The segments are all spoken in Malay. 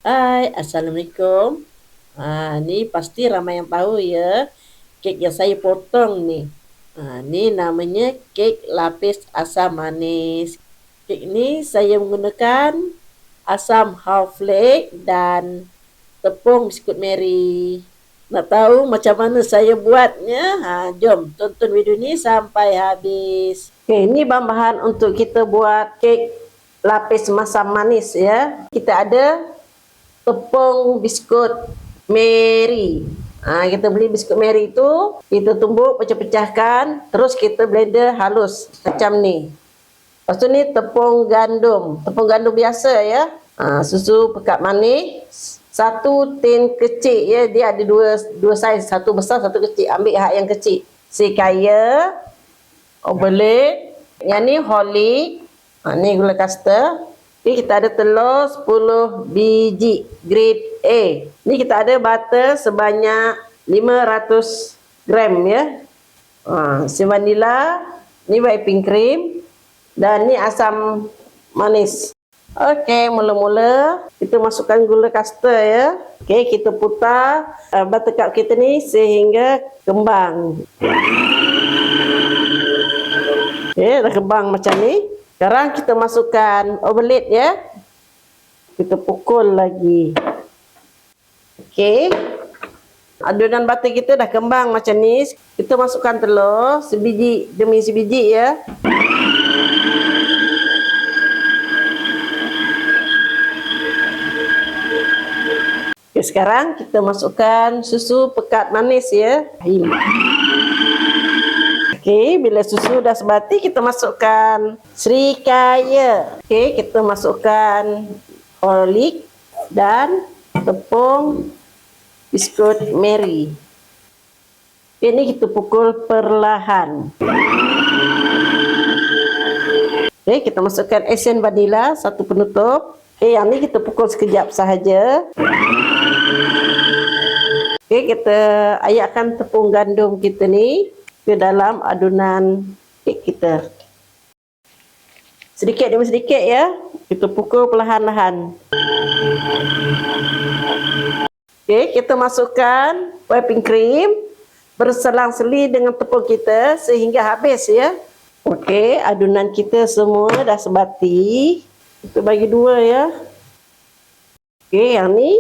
Hai, Assalamualaikum. Ni pasti ramai yang tahu ya, kek yang saya potong ni. Ni namanya kek lapis asam manis. Kek ni saya menggunakan asam half flake dan tepung biskut Mary. Nak tahu macam mana saya buatnya? Jom tonton video ni sampai habis. Okay, ini bahan-bahan untuk kita buat kek lapis masam manis ya. Kita ada tepung biskut Mary. Kita beli biskut Mary itu, kita tumbuk, pecah-pecahkan, terus kita blender halus macam ni. Lepas tu ni tepung gandum biasa ya. Susu pekat manis, satu tin kecil ya, dia ada dua saiz, satu besar, satu kecil. Ambil hak yang kecil. Sekaya, obelit, yang ni Horlick, ni gula kastar. Okay, kita ada telur 10 biji grade A. Ni kita ada butter sebanyak 500 gram ya. Si vanila, ni whipping cream dan ni asam manis. Okey, mula-mula kita masukkan gula kastar ya. Okey, kita putar buttercup kita ni sehingga kembang. Okey, dah kembang macam ni. Sekarang kita masukkan overload ya. Kita pukul lagi. Okey. Adunan butter kita dah kembang macam ni. Kita masukkan telur sebiji demi sebiji ya. Okey, sekarang kita masukkan susu pekat manis ya. Okey, bila susu dah sebati, kita masukkan serikaya. Okey, kita masukkan Horlick dan tepung biskut Mary. Ini kita pukul perlahan. Okey, kita masukkan esen vanila, satu penutup. Okey, yang ni kita pukul sekejap sahaja. Okey, kita ayakkan tepung gandum kita ni ke dalam adunan kek kita. Sedikit demi sedikit ya. Kita pukul perlahan-lahan. Okey, kita masukkan whipping cream berselang-seli dengan tepung kita sehingga habis ya. Okey, adunan kita semua dah sebati. Kita bagi dua ya. Okey, yang ni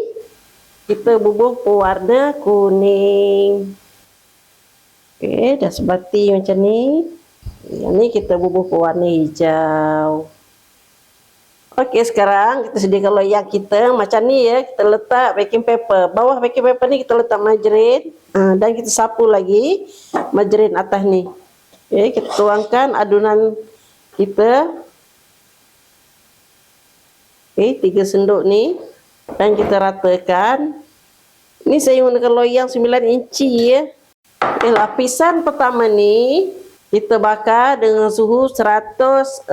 kita bubuh pewarna kuning. Okey, dah sebati macam ni. Yang ni kita bubuh pewarna hijau. Okey, sekarang kita sediakan loyang kita macam ni ya. Kita letak baking paper. Bawah baking paper ni kita letak margarin. Dan kita sapu lagi margarin atas ni. Okey, kita tuangkan adunan kita. Okey, 3 sendok ni. Dan kita ratakan. Ni saya gunakan loyang 9 inci ya. Okay, lapisan pertama ni kita bakar dengan suhu 140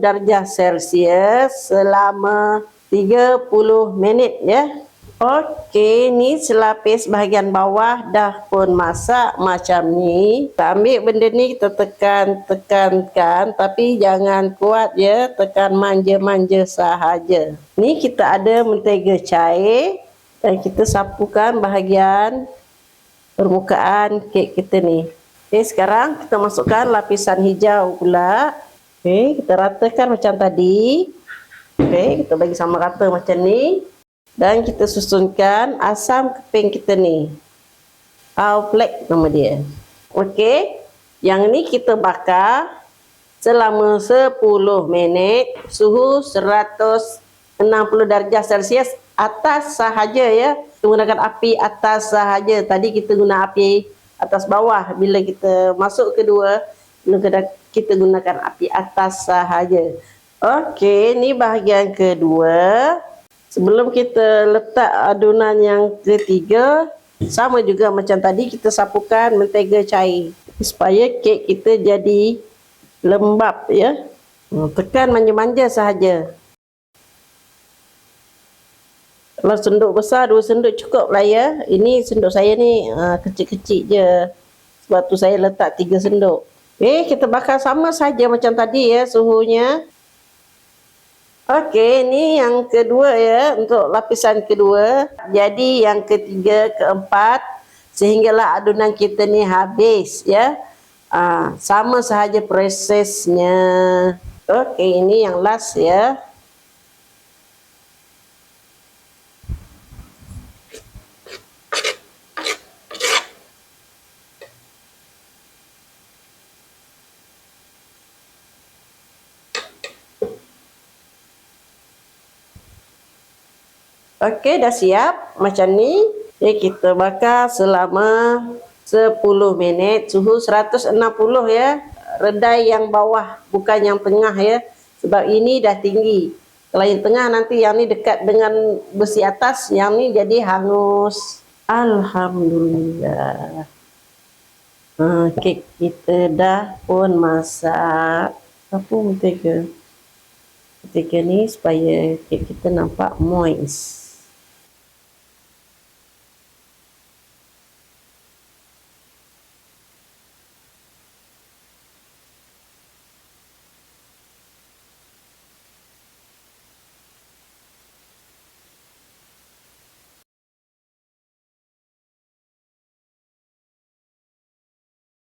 darjah Celsius selama 30 minit ya. Okey, ni selapis bahagian bawah dah pun masak macam ni. Kita ambil benda ni, kita tekan-tekankan tapi jangan kuat ya, tekan manja-manja sahaja. Ni kita ada mentega cair dan kita sapukan bahagian permukaan kek kita ni. Okey, sekarang kita masukkan lapisan hijau pula. Okey, kita ratakan macam tadi. Okey, kita bagi sama rata macam ni. Dan kita susunkan asam keping kita ni. Half-flake nama dia. Okey, yang ni kita bakar selama 10 minit. Suhu 160 darjah Celsius atas sahaja ya. Menggunakan api atas sahaja. Tadi kita guna api atas bawah. Bila kita masuk kedua, kita gunakan api atas sahaja. Okey, ni bahagian kedua. Sebelum kita letak adunan yang ketiga, sama juga macam tadi, kita sapukan mentega cair supaya kek kita jadi lembap ya. Tekan manja-manja sahaja. Kalau sendok besar, 2 sendok cukup lah ya. Ini sendok saya ni kecil-kecil je. Sebab tu saya letak 3 sendok. Kita bakar sama saja macam tadi ya suhunya. Okey, ini yang kedua ya, untuk lapisan kedua. Jadi yang ketiga, keempat, sehinggalah adunan kita ni habis ya. Sama sahaja prosesnya. Okey, ini yang last ya. Okey, dah siap macam ni. Jadi kita bakar selama 10 minit, suhu 160 ya. Redai yang bawah, bukan yang tengah ya. Sebab ini dah tinggi. Kalau yang tengah nanti yang ni dekat dengan besi atas, yang ni jadi hangus. Alhamdulillah. Kek kita dah pun masak. Apa mentega? Mentega ni supaya kek kita nampak moist.